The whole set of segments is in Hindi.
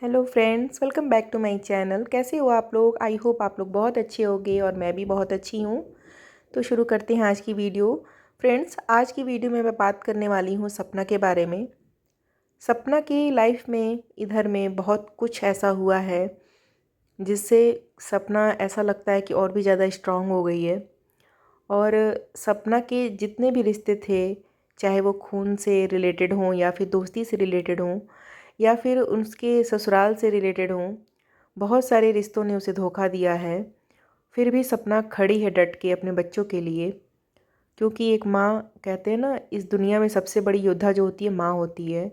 Hello friends, welcome back to my channel. कैसे हो आप लोग? आई होप आप लोग बहुत अच्छे होंगे और मैं भी बहुत अच्छी हूँ। तो शुरू करते हैं आज की वीडियो। फ्रेंड्स, आज की वीडियो में मैं बात करने वाली हूँ सपना के बारे में। सपना की लाइफ में इधर में बहुत कुछ ऐसा हुआ है जिससे सपना ऐसा लगता है कि और भी ज़्यादा स्ट्रांग हो गई है। और सपना के जितने भी रिश्ते थे, चाहे वो खून से रिलेटेड हों या फिर दोस्ती से रिलेटेड हों या फिर उसके ससुराल से रिलेटेड हों, बहुत सारे रिश्तों ने उसे धोखा दिया है। फिर भी सपना खड़ी है डट के अपने बच्चों के लिए, क्योंकि एक माँ, कहते हैं ना, इस दुनिया में सबसे बड़ी योद्धा जो होती है माँ होती है।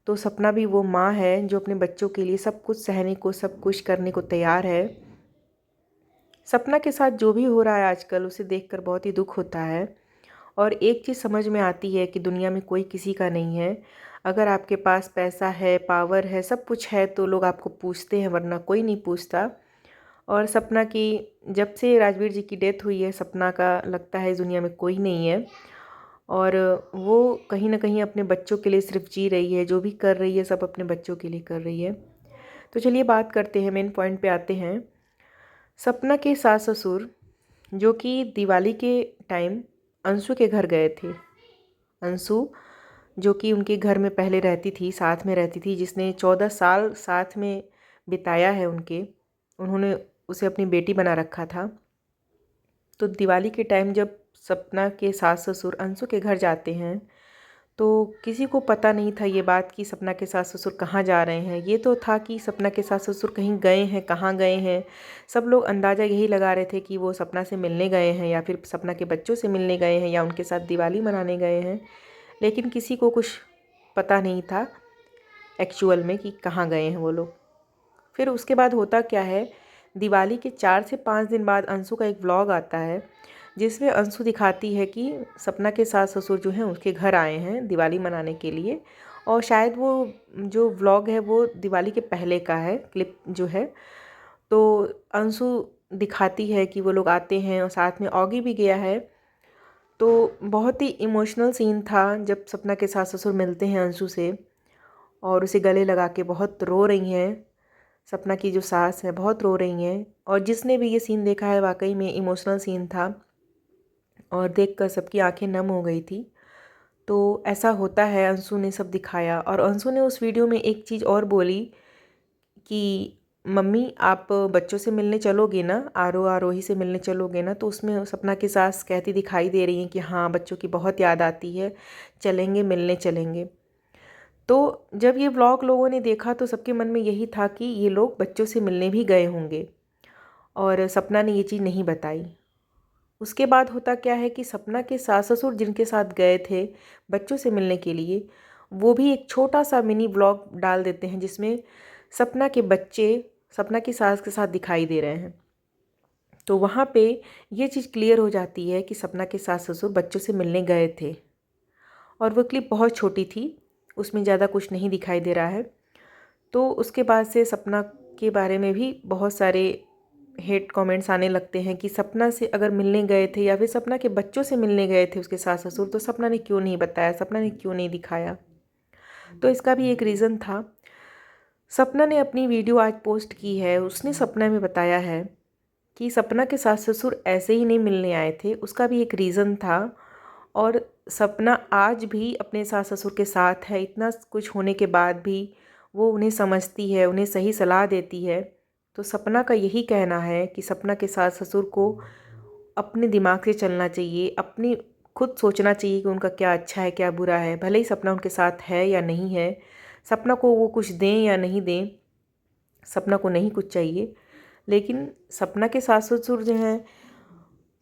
तो सपना भी वो माँ है जो अपने बच्चों के लिए सब कुछ सहने को, सब कुछ करने को तैयार है। सपना के साथ जो भी हो रहा है आजकल, उसे देखकर बहुत ही दुख होता है। और एक चीज़ समझ में आती है कि दुनिया में कोई किसी का नहीं है। अगर आपके पास पैसा है, पावर है, सब कुछ है तो लोग आपको पूछते हैं, वरना कोई नहीं पूछता। और सपना की जब से राजवीर जी की डेथ हुई है, सपना का लगता है इस दुनिया में कोई नहीं है। और वो कहीं ना कहीं अपने बच्चों के लिए सिर्फ जी रही है। जो भी कर रही है सब अपने बच्चों के लिए कर रही है। तो चलिए बात करते हैं, मेन पॉइंट पे आते हैं। सपना के सास ससुर जो कि दिवाली के टाइम अंशु के घर गए थे। अंशु जो कि उनके घर में पहले रहती थी, साथ में रहती थी, जिसने 14 साल साथ में बिताया है उन्होंने उसे अपनी बेटी बना रखा था। तो दिवाली के टाइम जब सपना के सास ससुर अंशु के घर जाते हैं तो किसी को पता नहीं था ये बात कि सपना के सास ससुर कहाँ जा रहे हैं। ये तो था कि सपना के सास ससुर कहीं गए हैं, कहाँ गए हैं। सब लोग अंदाज़ा यही लगा रहे थे कि वो सपना से मिलने गए हैं या फिर सपना के बच्चों से मिलने गए हैं या उनके साथ दिवाली मनाने गए हैं। लेकिन किसी को कुछ पता नहीं था एक्चुअल में कि कहाँ गए हैं वो लोग। फिर उसके बाद होता क्या है, दिवाली के 4 से 5 दिन बाद अंशु का एक व्लॉग आता है जिसमें अंशु दिखाती है कि सपना के सास ससुर जो हैं उसके घर आए हैं दिवाली मनाने के लिए। और शायद वो जो व्लॉग है वो दिवाली के पहले का है, क्लिप जो है। तो अंशु दिखाती है कि वो लोग आते हैं और साथ में ऑगी भी गया है। तो बहुत ही इमोशनल सीन था जब सपना के सास ससुर मिलते हैं अंशु से और उसे गले लगा के बहुत रो रही हैं। सपना की जो सास है बहुत रो रही हैं। और जिसने भी ये सीन देखा है, वाकई में इमोशनल सीन था और देखकर सबकी आंखें नम हो गई थी। तो ऐसा होता है, अंशु ने सब दिखाया। और अंशु ने उस वीडियो में एक चीज़ और बोली कि मम्मी आप बच्चों से मिलने चलोगे ना, आरोही से मिलने चलोगे ना। तो उसमें सपना की सास कहती दिखाई दे रही हैं कि हाँ, बच्चों की बहुत याद आती है, चलेंगे, मिलने चलेंगे। तो जब ये व्लॉग लोगों ने देखा तो सबके मन में यही था कि ये लोग बच्चों से मिलने भी गए होंगे और सपना ने ये चीज़ नहीं बताई। उसके बाद होता क्या है कि सपना के सास ससुर जिनके साथ गए थे बच्चों से मिलने के लिए, वो भी एक छोटा सा मिनी व्लॉग डाल देते हैं जिसमें सपना के बच्चे सपना की सास के साथ दिखाई दे रहे हैं। तो वहाँ पे ये चीज़ क्लियर हो जाती है कि सपना के सास ससुर बच्चों से मिलने गए थे। और वो क्लिप बहुत छोटी थी, उसमें ज़्यादा कुछ नहीं दिखाई दे रहा है। तो उसके बाद से सपना के बारे में भी बहुत सारे हेट कमेंट्स आने लगते हैं कि सपना से अगर मिलने गए थे या फिर सपना के बच्चों से मिलने गए थे उसके सास ससुर, तो सपना ने क्यों नहीं बताया, सपना ने क्यों नहीं दिखाया। तो इसका भी एक रीज़न था। सपना ने अपनी वीडियो आज पोस्ट की है, उसने सपना में बताया है कि सपना के सास ससुर ऐसे ही नहीं मिलने आए थे, उसका भी एक रीज़न था। और सपना आज भी अपने सास ससुर के साथ है, इतना कुछ होने के बाद भी वो उन्हें समझती है, उन्हें सही सलाह देती है। तो सपना का यही कहना है कि सपना के सास ससुर को अपने दिमाग से चलना चाहिए, अपनी खुद सोचना चाहिए कि उनका क्या अच्छा है, क्या बुरा है। भले ही सपना उनके साथ है या नहीं है, सपना को वो कुछ दें या नहीं दें, सपना को नहीं कुछ चाहिए। लेकिन सपना के सास ससुर जो हैं,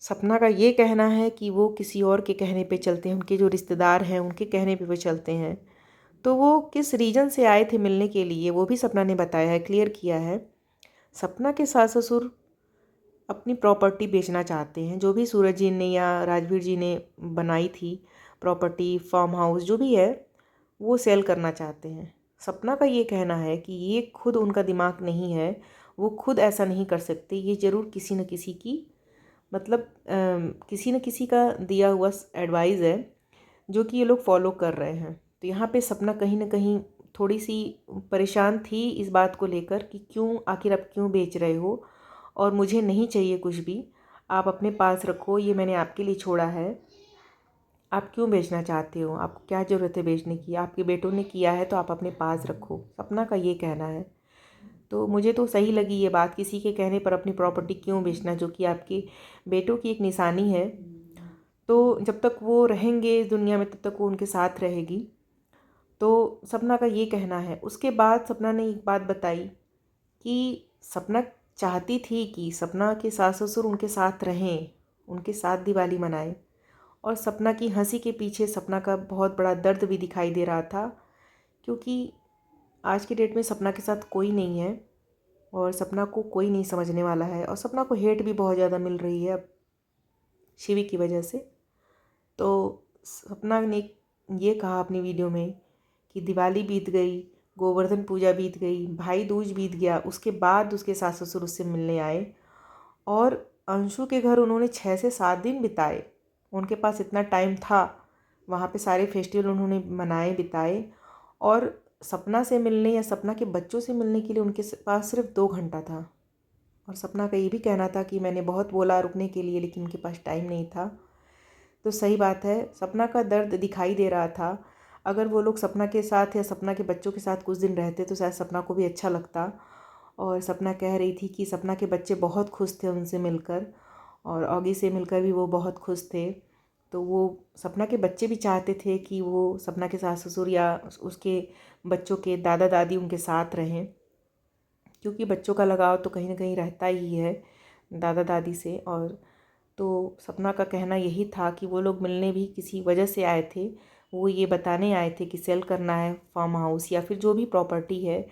सपना का ये कहना है कि वो किसी और के कहने पे चलते हैं, उनके जो रिश्तेदार हैं उनके कहने पे वो चलते हैं। तो वो किस रीज़न से आए थे मिलने के लिए वो भी सपना ने बताया है, क्लियर किया है। सपना के सास ससुर अपनी प्रॉपर्टी बेचना चाहते हैं, जो भी सूरज जी ने या राजवीर जी ने बनाई थी प्रॉपर्टी, फार्म हाउस जो भी है, वो सेल करना चाहते हैं। सपना का ये कहना है कि ये खुद उनका दिमाग नहीं है, वो खुद ऐसा नहीं कर सकते। ये ज़रूर किसी न किसी की, मतलब किसी न किसी का दिया हुआ एडवाइस है जो कि ये लोग फॉलो कर रहे हैं। तो यहाँ पे सपना कहीं ना कहीं थोड़ी सी परेशान थी इस बात को लेकर कि क्यों, आखिर आप क्यों बेच रहे हो, और मुझे नहीं चाहिए कुछ भी, आप अपने पास रखो, ये मैंने आपके लिए छोड़ा है। आप क्यों बेचना चाहते हो, आपको क्या ज़रूरत है बेचने की, आपके बेटों ने किया है तो आप अपने पास रखो, सपना का ये कहना है। तो मुझे तो सही लगी ये बात, किसी के कहने पर अपनी प्रॉपर्टी क्यों बेचना, जो कि आपके बेटों की एक निशानी है। तो जब तक वो रहेंगे इस दुनिया में तब तक वो उनके साथ रहेगी। तो सपना का ये कहना है। उसके बाद सपना ने एक बात बताई कि सपना चाहती थी कि सपना के सास ससुर उनके साथ रहें, उनके साथ दिवाली मनाएं, और सपना की हंसी के पीछे सपना का बहुत बड़ा दर्द भी दिखाई दे रहा था, क्योंकि आज की डेट में सपना के साथ कोई नहीं है और सपना को कोई नहीं समझने वाला है, और सपना को हेट भी बहुत ज़्यादा मिल रही है अब शिवी की वजह से। तो सपना ने ये कहा अपनी वीडियो में कि दिवाली बीत गई, गोवर्धन पूजा बीत गई, भाई दूज बीत गया, उसके बाद उसके सास ससुर उससे मिलने आए और अंशु के घर उन्होंने 6 से 7 दिन बिताए। उनके पास इतना टाइम था, वहाँ पे सारे फेस्टिवल उन्होंने मनाए, बिताए, और सपना से मिलने या सपना के बच्चों से मिलने के लिए उनके पास सिर्फ 2 घंटा था। और सपना का ये भी कहना था कि मैंने बहुत बोला रुकने के लिए, लेकिन उनके पास टाइम नहीं था। तो सही बात है, सपना का दर्द दिखाई दे रहा था। अगर वो लोग सपना के साथ या सपना के बच्चों के साथ कुछ दिन रहते तो शायद सपना को भी अच्छा लगता। और सपना कह रही थी कि सपना के बच्चे बहुत खुश थे उनसे मिलकर, और ऑगी से मिलकर भी वो बहुत खुश थे। तो वो सपना के बच्चे भी चाहते थे कि वो सपना के सास ससुर या उसके बच्चों के दादा दादी उनके साथ रहें, क्योंकि बच्चों का लगाव तो कहीं ना कहीं रहता ही है दादा दादी से। और तो सपना का कहना यही था कि वो लोग मिलने भी किसी वजह से आए थे। वो ये बताने आए थे कि सेल करना है फार्म हाउस या फिर जो भी प्रॉपर्टी है,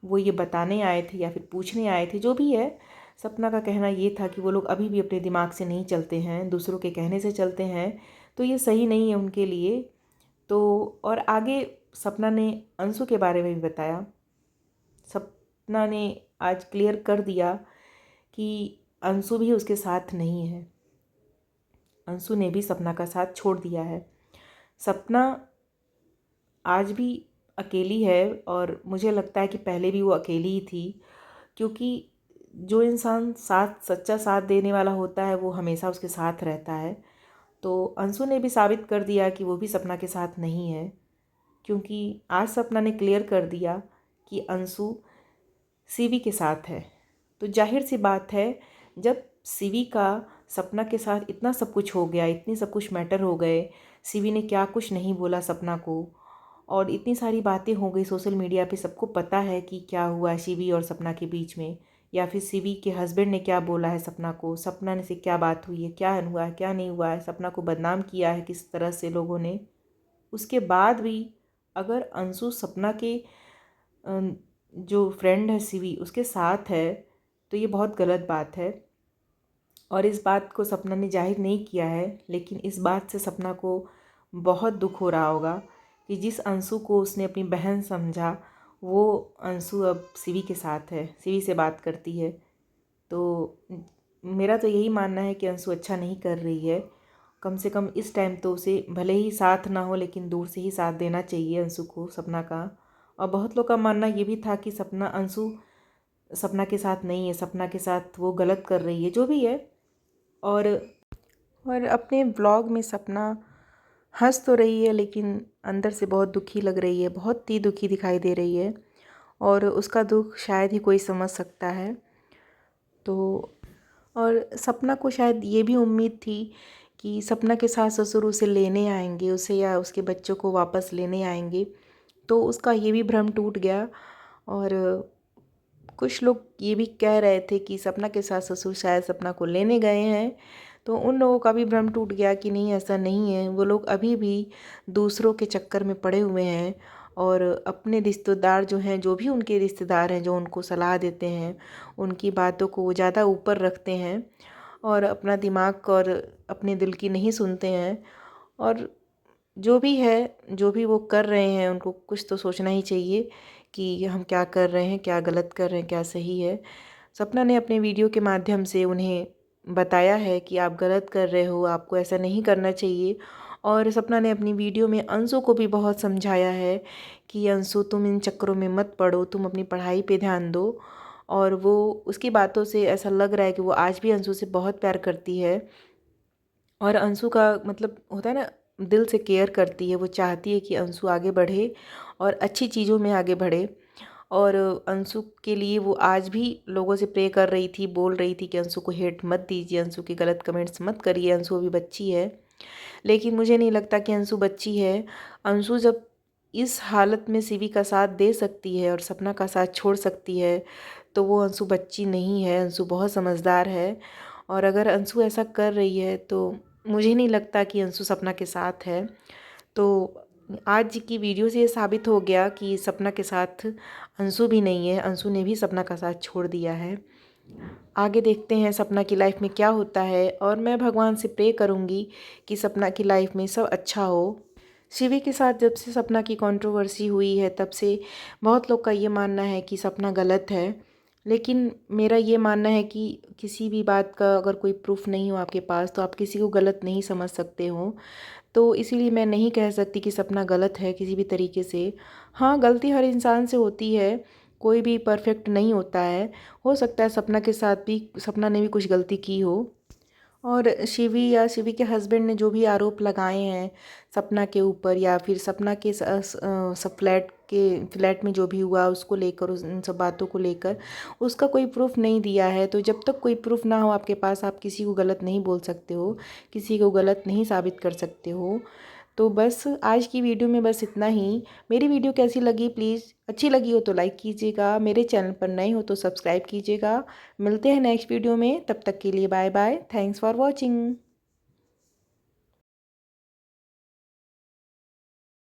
वो ये बताने आए थे या फिर पूछने आए थे, जो भी है। सपना का कहना ये था कि वो लोग अभी भी अपने दिमाग से नहीं चलते हैं, दूसरों के कहने से चलते हैं, तो ये सही नहीं है उनके लिए। तो और आगे सपना ने अंशु के बारे में भी बताया। सपना ने आज क्लियर कर दिया कि अंशु भी उसके साथ नहीं है, अंशु ने भी सपना का साथ छोड़ दिया है। सपना आज भी अकेली है, और मुझे लगता है कि पहले भी वो अकेली ही थी, क्योंकि जो इंसान साथ, सच्चा साथ देने वाला होता है, वो हमेशा उसके साथ रहता है। तो अंशु ने भी साबित कर दिया कि वो भी सपना के साथ नहीं है, क्योंकि आज सपना ने क्लियर कर दिया कि अंशु सीवी के साथ है। तो जाहिर सी बात है, जब सीवी का सपना के साथ इतना सब कुछ हो गया, इतनी सब कुछ मैटर हो गए, सीवी ने क्या कुछ नहीं बोला सपना को, और इतनी सारी बातें हो गई सोशल मीडिया पे, सबको पता है कि क्या हुआ सीवी और सपना के बीच में, या फिर सीवी के हस्बैंड ने क्या बोला है सपना को, सपना ने से क्या बात हुई है, क्या हुआ है, क्या नहीं हुआ है, सपना को बदनाम किया है किस तरह से लोगों ने। उसके बाद भी अगर अंशु सपना के जो फ्रेंड है सीवी उसके साथ है, तो ये बहुत गलत बात है। और इस बात को सपना ने जाहिर नहीं किया है, लेकिन इस बात से सपना को बहुत दुख हो रहा होगा कि जिस अंशु को उसने अपनी बहन समझा, वो अंशु अब सीवी के साथ है, सीवी से बात करती है। तो मेरा तो यही मानना है कि अंशु अच्छा नहीं कर रही है। कम से कम इस टाइम तो उसे भले ही साथ ना हो, लेकिन दूर से ही साथ देना चाहिए अंशु को, सपना का। और बहुत लोग का मानना ये भी था कि अंशु सपना के साथ नहीं है, सपना के साथ वो गलत कर रही है, जो भी है। और अपने व्लॉग में सपना हंस तो रही है, लेकिन अंदर से बहुत दुखी लग रही है, बहुत ही दुखी दिखाई दे रही है, और उसका दुख शायद ही कोई समझ सकता है। तो और सपना को शायद ये भी उम्मीद थी कि सपना के सास ससुर उसे लेने आएंगे, उसे या उसके बच्चों को वापस लेने आएंगे, तो उसका ये भी भ्रम टूट गया। और कुछ लोग ये भी कह रहे थे कि सपना के सास ससुर शायद सपना को लेने गए हैं, तो उन लोगों का भी भ्रम टूट गया कि नहीं, ऐसा नहीं है, वो लोग अभी भी दूसरों के चक्कर में पड़े हुए हैं, और अपने रिश्तेदार जो हैं, जो भी उनके रिश्तेदार हैं, जो उनको सलाह देते हैं, उनकी बातों को वो ज़्यादा ऊपर रखते हैं, और अपना दिमाग और अपने दिल की नहीं सुनते हैं। और जो भी है, जो भी वो कर रहे हैं, उनको कुछ तो सोचना ही चाहिए कि हम क्या कर रहे हैं, क्या गलत कर रहे हैं, क्या सही है। सपना ने अपने वीडियो के माध्यम से उन्हें बताया है कि आप गलत कर रहे हो, आपको ऐसा नहीं करना चाहिए, और सपना ने अपनी वीडियो में अंशु को भी बहुत समझाया है कि अंशु तुम इन चक्करों में मत पड़ो, तुम अपनी पढ़ाई पे ध्यान दो। और वो उसकी बातों से ऐसा लग रहा है कि वो आज भी अंशु से बहुत प्यार करती है और अंशु का मतलब होता है ना, दिल से केयर करती है। वो चाहती है कि अंशु आगे बढ़े और अच्छी चीज़ों में आगे बढ़े। और अंशु के लिए वो आज भी लोगों से प्रे कर रही थी, बोल रही थी कि अंशु को हेट मत दीजिए, अंशु की गलत कमेंट्स मत करिए, अंशु अभी बच्ची है। लेकिन मुझे नहीं लगता कि अंशु बच्ची है। अंशु जब इस हालत में शिवी का साथ दे सकती है और सपना का साथ छोड़ सकती है तो वो अंशु बच्ची नहीं है, अंशु बहुत समझदार है। और अगर अंशु ऐसा कर रही है तो मुझे नहीं लगता कि अंशु सपना के साथ है। तो आज की वीडियो से ये साबित हो गया कि सपना के साथ अंशु भी नहीं है, अंशु ने भी सपना का साथ छोड़ दिया है। आगे देखते हैं सपना की लाइफ में क्या होता है और मैं भगवान से प्रे करूँगी कि सपना की लाइफ में सब अच्छा हो। शिवी के साथ जब से सपना की कंट्रोवर्सी हुई है तब से बहुत लोग का ये मानना है कि सपना गलत है, लेकिन मेरा ये मानना है कि किसी भी बात का अगर कोई प्रूफ नहीं हो आपके पास तो आप किसी को गलत नहीं समझ सकते हो। तो इसीलिए मैं नहीं कह सकती कि सपना गलत है किसी भी तरीके से। हाँ, गलती हर इंसान से होती है, कोई भी परफेक्ट नहीं होता है। हो सकता है सपना के साथ भी सपना ने भी कुछ गलती की हो। और शिवी या शिवी के हस्बैंड ने जो भी आरोप लगाए हैं सपना के ऊपर या फिर सपना के सब फ्लैट में जो भी हुआ उसको लेकर, उन सब बातों को लेकर उसका कोई प्रूफ नहीं दिया है। तो जब तक कोई प्रूफ ना हो आपके पास आप किसी को गलत नहीं बोल सकते हो, किसी को गलत नहीं साबित कर सकते हो। तो बस आज की वीडियो में बस इतना ही। मेरी वीडियो कैसी लगी, प्लीज़ अच्छी लगी हो तो लाइक कीजिएगा, मेरे चैनल पर नए हो तो सब्सक्राइब कीजिएगा। मिलते हैं नेक्स्ट वीडियो में, तब तक के लिए bye bye, thanks for watching.